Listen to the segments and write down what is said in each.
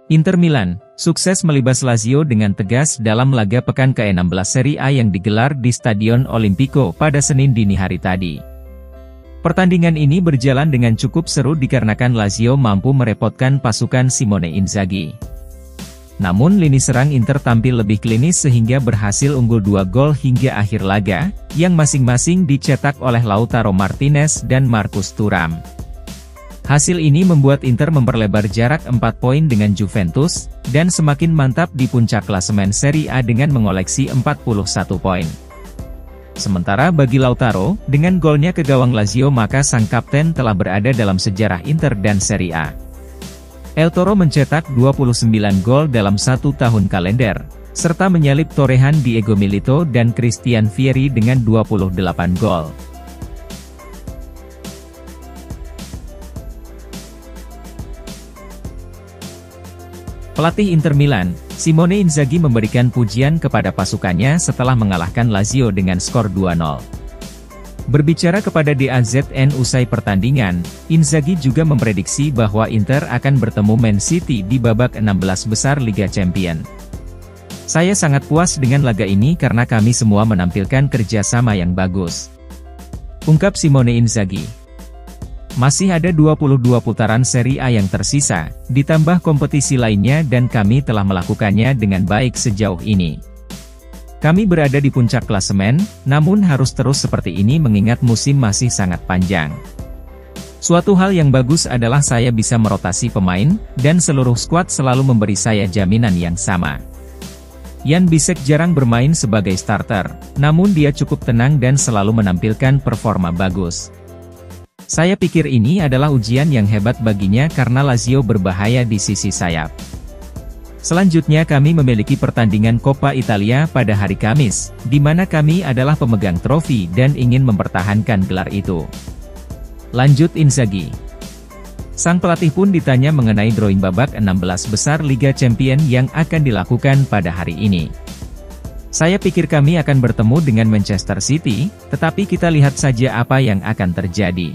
Inter Milan, sukses melibas Lazio dengan tegas dalam laga pekan ke-16 Serie A yang digelar di Stadion Olimpico pada Senin dini hari tadi. Pertandingan ini berjalan dengan cukup seru dikarenakan Lazio mampu merepotkan pasukan Simone Inzaghi. Namun lini serang Inter tampil lebih klinis sehingga berhasil unggul 2 gol hingga akhir laga, yang masing-masing dicetak oleh Lautaro Martinez dan Marcus Thuram. Hasil ini membuat Inter memperlebar jarak 4 poin dengan Juventus, dan semakin mantap di puncak klasemen Serie A dengan mengoleksi 41 poin. Sementara bagi Lautaro, dengan golnya ke gawang Lazio maka sang kapten telah berada dalam sejarah Inter dan Serie A. El Toro mencetak 29 gol dalam 1 tahun kalender, serta menyalip torehan Diego Milito dan Christian Vieri dengan 28 gol. Pelatih Inter Milan, Simone Inzaghi memberikan pujian kepada pasukannya setelah mengalahkan Lazio dengan skor 2-0. Berbicara kepada DAZN usai pertandingan, Inzaghi juga memprediksi bahwa Inter akan bertemu Man City di babak 16 besar Liga Champions. Saya sangat puas dengan laga ini karena kami semua menampilkan kerjasama yang bagus, ungkap Simone Inzaghi. Masih ada 22 putaran Serie A yang tersisa, ditambah kompetisi lainnya dan kami telah melakukannya dengan baik sejauh ini. Kami berada di puncak klasemen, namun harus terus seperti ini mengingat musim masih sangat panjang. Suatu hal yang bagus adalah saya bisa merotasi pemain, dan seluruh skuad selalu memberi saya jaminan yang sama. Jan Bisek jarang bermain sebagai starter, namun dia cukup tenang dan selalu menampilkan performa bagus. Saya pikir ini adalah ujian yang hebat baginya karena Lazio berbahaya di sisi sayap. Selanjutnya kami memiliki pertandingan Coppa Italia pada hari Kamis, di mana kami adalah pemegang trofi dan ingin mempertahankan gelar itu, lanjut Inzaghi. Sang pelatih pun ditanya mengenai drawing babak 16 besar Liga Champions yang akan dilakukan pada hari ini. Saya pikir kami akan bertemu dengan Manchester City, tetapi kita lihat saja apa yang akan terjadi.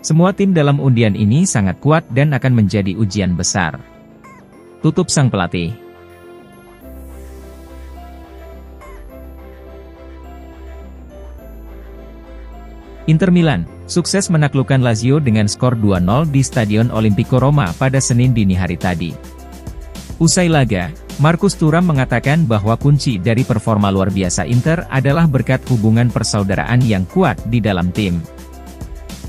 Semua tim dalam undian ini sangat kuat dan akan menjadi ujian besar, tutup sang pelatih. Inter Milan, sukses menaklukkan Lazio dengan skor 2-0 di Stadion Olimpico Roma pada Senin dini hari tadi. Usai laga, Marcus Thuram mengatakan bahwa kunci dari performa luar biasa Inter adalah berkat hubungan persaudaraan yang kuat di dalam tim.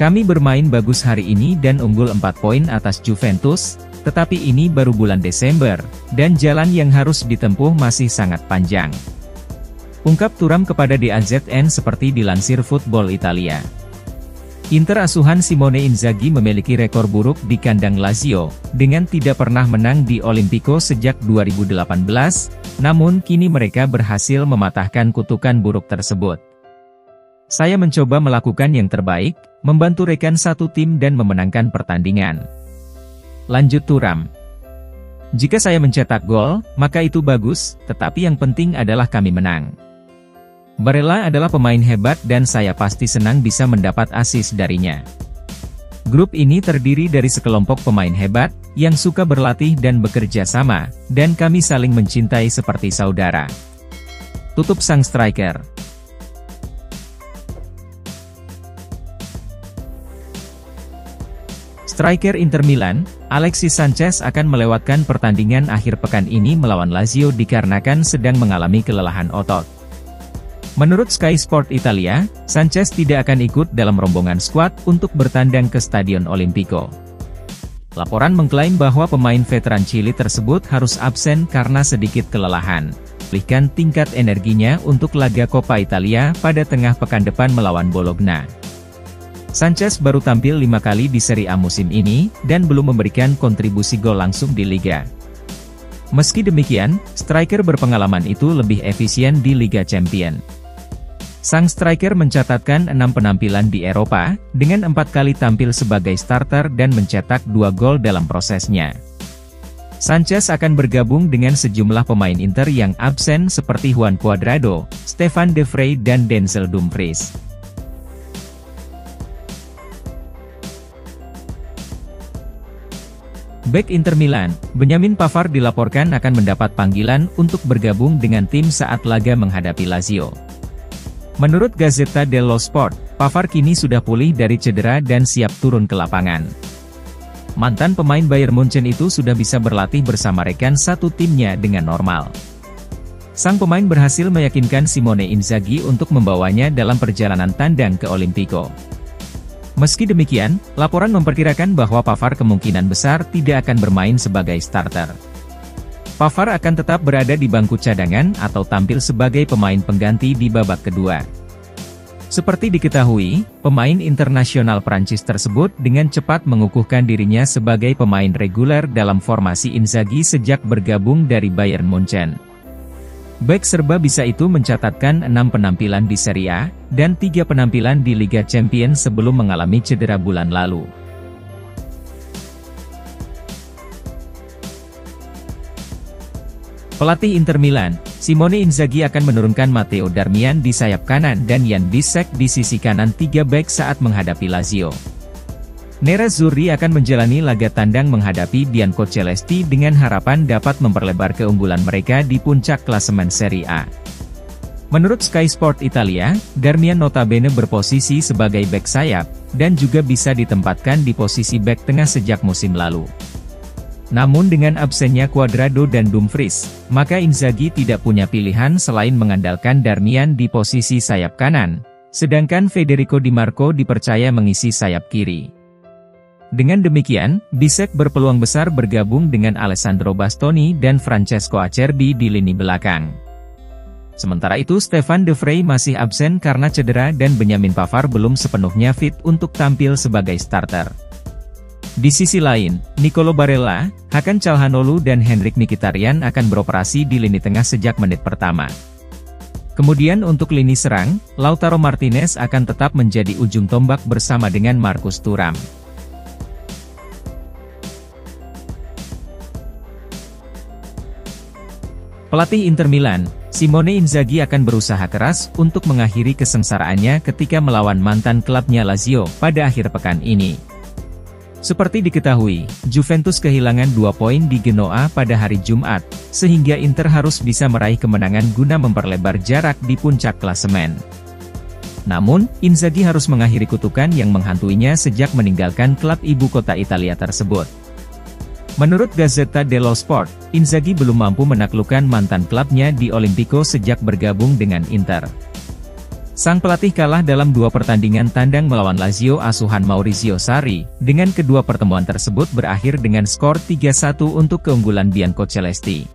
Kami bermain bagus hari ini dan unggul 4 poin atas Juventus, tetapi ini baru bulan Desember, dan jalan yang harus ditempuh masih sangat panjang, ungkap Thuram kepada DAZN seperti dilansir Football Italia. Inter asuhan Simone Inzaghi memiliki rekor buruk di kandang Lazio, dengan tidak pernah menang di Olimpico sejak 2018, namun kini mereka berhasil mematahkan kutukan buruk tersebut. Saya mencoba melakukan yang terbaik, membantu rekan satu tim dan memenangkan pertandingan, lanjut Thuram. Jika saya mencetak gol, maka itu bagus, tetapi yang penting adalah kami menang. Barella adalah pemain hebat dan saya pasti senang bisa mendapat assist darinya. Grup ini terdiri dari sekelompok pemain hebat, yang suka berlatih dan bekerja sama, dan kami saling mencintai seperti saudara, tutup sang striker. Striker Inter Milan, Alexis Sanchez akan melewatkan pertandingan akhir pekan ini melawan Lazio dikarenakan sedang mengalami kelelahan otot. Menurut Sky Sport Italia, Sanchez tidak akan ikut dalam rombongan skuad untuk bertandang ke Stadion Olimpico. Laporan mengklaim bahwa pemain veteran Chili tersebut harus absen karena sedikit kelelahan, pulihkan tingkat energinya untuk laga Coppa Italia pada tengah pekan depan melawan Bologna. Sanchez baru tampil 5 kali di Serie A musim ini, dan belum memberikan kontribusi gol langsung di Liga. Meski demikian, striker berpengalaman itu lebih efisien di Liga Champions. Sang striker mencatatkan 6 penampilan di Eropa, dengan 4 kali tampil sebagai starter dan mencetak 2 gol dalam prosesnya. Sanchez akan bergabung dengan sejumlah pemain Inter yang absen seperti Juan Cuadrado, Stefan De Vrij dan Denzel Dumfries. Bek Inter Milan, Benjamin Pavard dilaporkan akan mendapat panggilan untuk bergabung dengan tim saat laga menghadapi Lazio. Menurut Gazzetta dello Sport, Pavard kini sudah pulih dari cedera dan siap turun ke lapangan. Mantan pemain Bayern Munchen itu sudah bisa berlatih bersama rekan satu timnya dengan normal. Sang pemain berhasil meyakinkan Simone Inzaghi untuk membawanya dalam perjalanan tandang ke Olimpico. Meski demikian, laporan memperkirakan bahwa Pavard kemungkinan besar tidak akan bermain sebagai starter. Pavard akan tetap berada di bangku cadangan atau tampil sebagai pemain pengganti di babak kedua. Seperti diketahui, pemain internasional Prancis tersebut dengan cepat mengukuhkan dirinya sebagai pemain reguler dalam formasi Inzaghi sejak bergabung dari Bayern Munchen. Bek serba bisa itu mencatatkan 6 penampilan di Serie A, dan 3 penampilan di Liga Champions sebelum mengalami cedera bulan lalu. Pelatih Inter Milan, Simone Inzaghi akan menurunkan Matteo Darmian di sayap kanan dan Jan Bisek di sisi kanan 3 bek saat menghadapi Lazio. Nerazzurri akan menjalani laga tandang menghadapi Biancocelesti dengan harapan dapat memperlebar keunggulan mereka di puncak klasemen Serie A. Menurut Sky Sport Italia, Darmian notabene berposisi sebagai bek sayap, dan juga bisa ditempatkan di posisi bek tengah sejak musim lalu. Namun dengan absennya Cuadrado dan Dumfries, maka Inzaghi tidak punya pilihan selain mengandalkan Darmian di posisi sayap kanan, sedangkan Federico Di Marco dipercaya mengisi sayap kiri. Dengan demikian, Bisek berpeluang besar bergabung dengan Alessandro Bastoni dan Francesco Acerbi di lini belakang. Sementara itu Stefan de Vrij masih absen karena cedera dan Benjamin Pavard belum sepenuhnya fit untuk tampil sebagai starter. Di sisi lain, Nicolo Barella, Hakan Calhanoglu dan Henrikh Mkhitaryan akan beroperasi di lini tengah sejak menit pertama. Kemudian untuk lini serang, Lautaro Martinez akan tetap menjadi ujung tombak bersama dengan Marcus Thuram. Pelatih Inter Milan, Simone Inzaghi akan berusaha keras untuk mengakhiri kesengsaraannya ketika melawan mantan klubnya Lazio pada akhir pekan ini. Seperti diketahui, Juventus kehilangan 2 poin di Genoa pada hari Jumat, sehingga Inter harus bisa meraih kemenangan guna memperlebar jarak di puncak klasemen. Namun, Inzaghi harus mengakhiri kutukan yang menghantuinya sejak meninggalkan klub ibu kota Italia tersebut. Menurut Gazzetta dello Sport, Inzaghi belum mampu menaklukkan mantan klubnya di Olimpico sejak bergabung dengan Inter. Sang pelatih kalah dalam 2 pertandingan tandang melawan Lazio asuhan Maurizio Sarri, dengan kedua pertemuan tersebut berakhir dengan skor 3-1 untuk keunggulan Biancocelesti.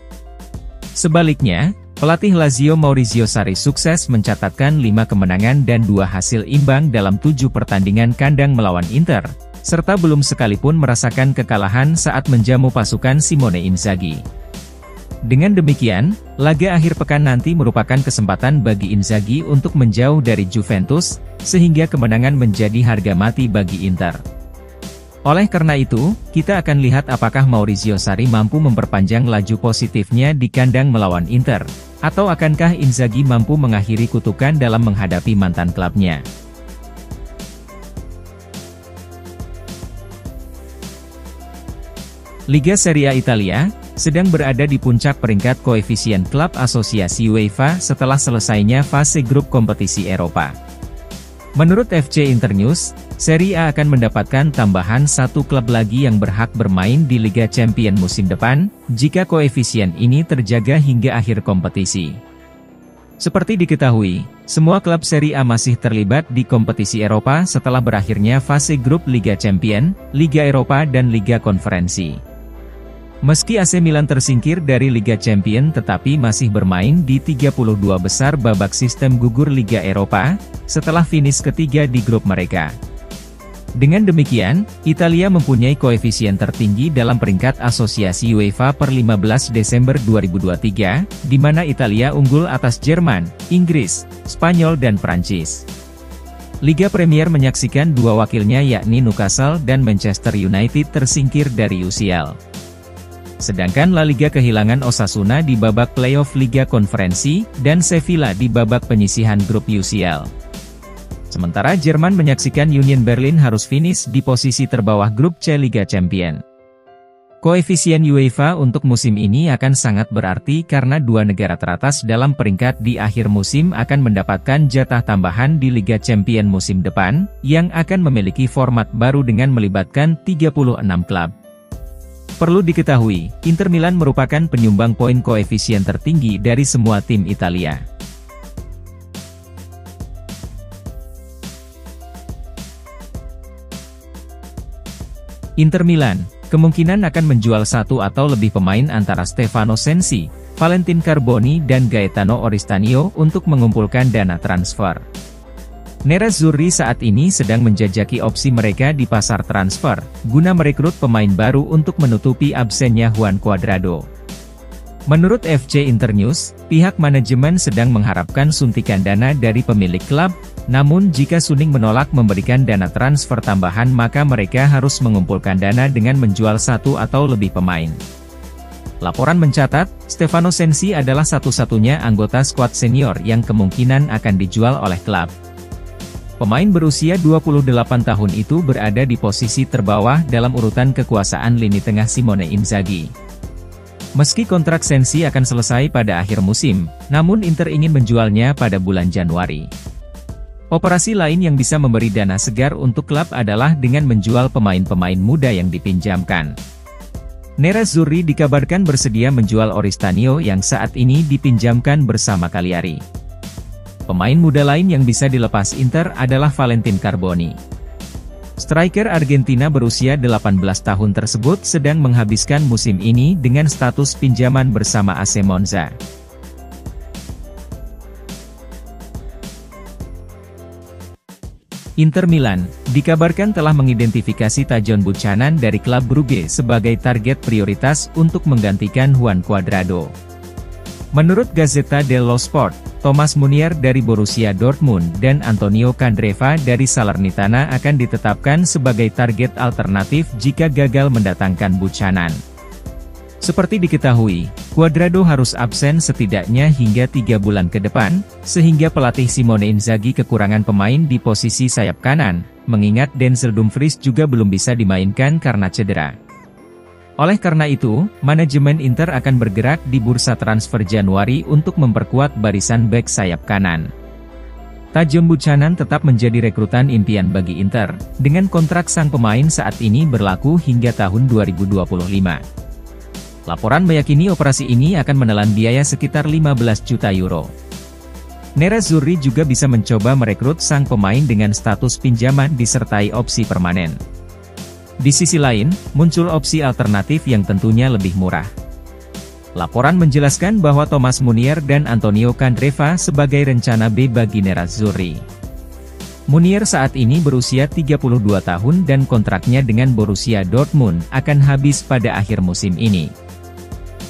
Sebaliknya, pelatih Lazio Maurizio Sarri sukses mencatatkan 5 kemenangan dan 2 hasil imbang dalam 7 pertandingan kandang melawan Inter, serta belum sekalipun merasakan kekalahan saat menjamu pasukan Simone Inzaghi. Dengan demikian, laga akhir pekan nanti merupakan kesempatan bagi Inzaghi untuk menjauh dari Juventus, sehingga kemenangan menjadi harga mati bagi Inter. Oleh karena itu, kita akan lihat apakah Maurizio Sarri mampu memperpanjang laju positifnya di kandang melawan Inter, atau akankah Inzaghi mampu mengakhiri kutukan dalam menghadapi mantan klubnya. Liga Serie A Italia sedang berada di puncak peringkat koefisien klub asosiasi UEFA setelah selesainya fase grup kompetisi Eropa. Menurut FC Internews, Serie A akan mendapatkan tambahan 1 klub lagi yang berhak bermain di Liga Champions musim depan, jika koefisien ini terjaga hingga akhir kompetisi. Seperti diketahui, semua klub Serie A masih terlibat di kompetisi Eropa setelah berakhirnya fase grup Liga Champions, Liga Eropa dan Liga Konferensi. Meski AC Milan tersingkir dari Liga Champions tetapi masih bermain di 32 besar babak sistem gugur Liga Eropa, setelah finish ketiga di grup mereka. Dengan demikian, Italia mempunyai koefisien tertinggi dalam peringkat asosiasi UEFA per 15 Desember 2023, di mana Italia unggul atas Jerman, Inggris, Spanyol dan Prancis. Liga Premier menyaksikan 2 wakilnya yakni Newcastle dan Manchester United tersingkir dari UCL. Sedangkan La Liga kehilangan Osasuna di babak playoff Liga Konferensi, dan Sevilla di babak penyisihan grup UCL. Sementara Jerman menyaksikan Union Berlin harus finish di posisi terbawah grup C Liga Champions. Koefisien UEFA untuk musim ini akan sangat berarti karena dua negara teratas dalam peringkat di akhir musim akan mendapatkan jatah tambahan di Liga Champions musim depan, yang akan memiliki format baru dengan melibatkan 36 klub. Perlu diketahui, Inter Milan merupakan penyumbang poin koefisien tertinggi dari semua tim Italia. Inter Milan kemungkinan akan menjual satu atau lebih pemain antara Stefano Sensi, Valentin Carboni dan Gaetano Oristanio untuk mengumpulkan dana transfer. Nerazzurri saat ini sedang menjajaki opsi mereka di pasar transfer, guna merekrut pemain baru untuk menutupi absennya Juan Cuadrado. Menurut FC Internews, pihak manajemen sedang mengharapkan suntikan dana dari pemilik klub, namun jika Suning menolak memberikan dana transfer tambahan maka mereka harus mengumpulkan dana dengan menjual satu atau lebih pemain. Laporan mencatat, Stefano Sensi adalah satu-satunya anggota skuad senior yang kemungkinan akan dijual oleh klub. Pemain berusia 28 tahun itu berada di posisi terbawah dalam urutan kekuasaan lini tengah Simone Inzaghi. Meski kontrak Sensi akan selesai pada akhir musim, namun Inter ingin menjualnya pada bulan Januari. Operasi lain yang bisa memberi dana segar untuk klub adalah dengan menjual pemain-pemain muda yang dipinjamkan. Nerazzurri dikabarkan bersedia menjual Oristanio yang saat ini dipinjamkan bersama Cagliari. Pemain muda lain yang bisa dilepas Inter adalah Valentin Carboni. Striker Argentina berusia 18 tahun tersebut sedang menghabiskan musim ini dengan status pinjaman bersama AC Monza. Inter Milan dikabarkan telah mengidentifikasi Tajon Buchanan dari klub Brugge sebagai target prioritas untuk menggantikan Juan Cuadrado. Menurut Gazzetta dello Sport, Thomas Meunier dari Borussia Dortmund dan Antonio Candreva dari Salernitana akan ditetapkan sebagai target alternatif jika gagal mendatangkan Buchanan. Seperti diketahui, Cuadrado harus absen setidaknya hingga 3 bulan ke depan, sehingga pelatih Simone Inzaghi kekurangan pemain di posisi sayap kanan, mengingat Denzel Dumfries juga belum bisa dimainkan karena cedera. Oleh karena itu, manajemen Inter akan bergerak di bursa transfer Januari untuk memperkuat barisan bek sayap kanan. Tajon Buchanan tetap menjadi rekrutan impian bagi Inter, dengan kontrak sang pemain saat ini berlaku hingga tahun 2025. Laporan meyakini operasi ini akan menelan biaya sekitar 15 juta euro. Nerazzurri juga bisa mencoba merekrut sang pemain dengan status pinjaman disertai opsi permanen. Di sisi lain, muncul opsi alternatif yang tentunya lebih murah. Laporan menjelaskan bahwa Thomas Meunier dan Antonio Candreva sebagai rencana B bagi Nerazzurri. Meunier saat ini berusia 32 tahun dan kontraknya dengan Borussia Dortmund akan habis pada akhir musim ini.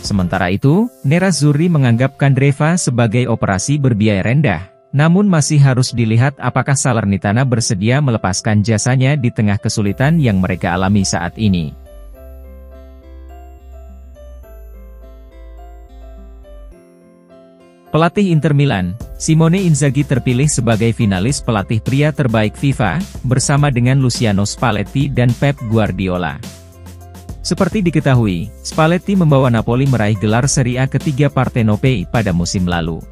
Sementara itu, Nerazzurri menganggap Candreva sebagai operasi berbiaya rendah, namun masih harus dilihat apakah Salernitana bersedia melepaskan jasanya di tengah kesulitan yang mereka alami saat ini. Pelatih Inter Milan, Simone Inzaghi terpilih sebagai finalis pelatih pria terbaik FIFA, bersama dengan Luciano Spalletti dan Pep Guardiola. Seperti diketahui, Spalletti membawa Napoli meraih gelar Serie A ketiga Partenope pada musim lalu.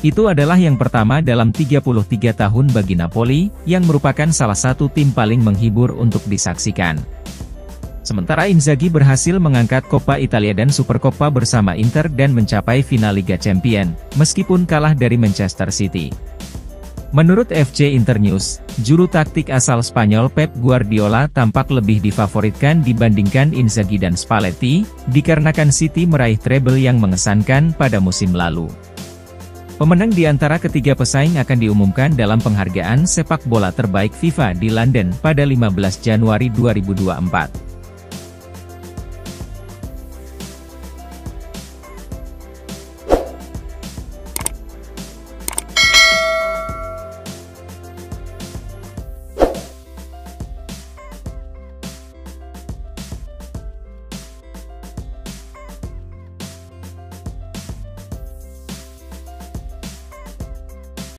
Itu adalah yang pertama dalam 33 tahun bagi Napoli, yang merupakan salah satu tim paling menghibur untuk disaksikan. Sementara Inzaghi berhasil mengangkat Coppa Italia dan Supercoppa bersama Inter dan mencapai final Liga Champions, meskipun kalah dari Manchester City. Menurut FC Internews, juru taktik asal Spanyol Pep Guardiola tampak lebih difavoritkan dibandingkan Inzaghi dan Spalletti, dikarenakan City meraih treble yang mengesankan pada musim lalu. Pemenang di antara ketiga pesaing akan diumumkan dalam penghargaan sepak bola terbaik FIFA di London pada 15 Januari 2024.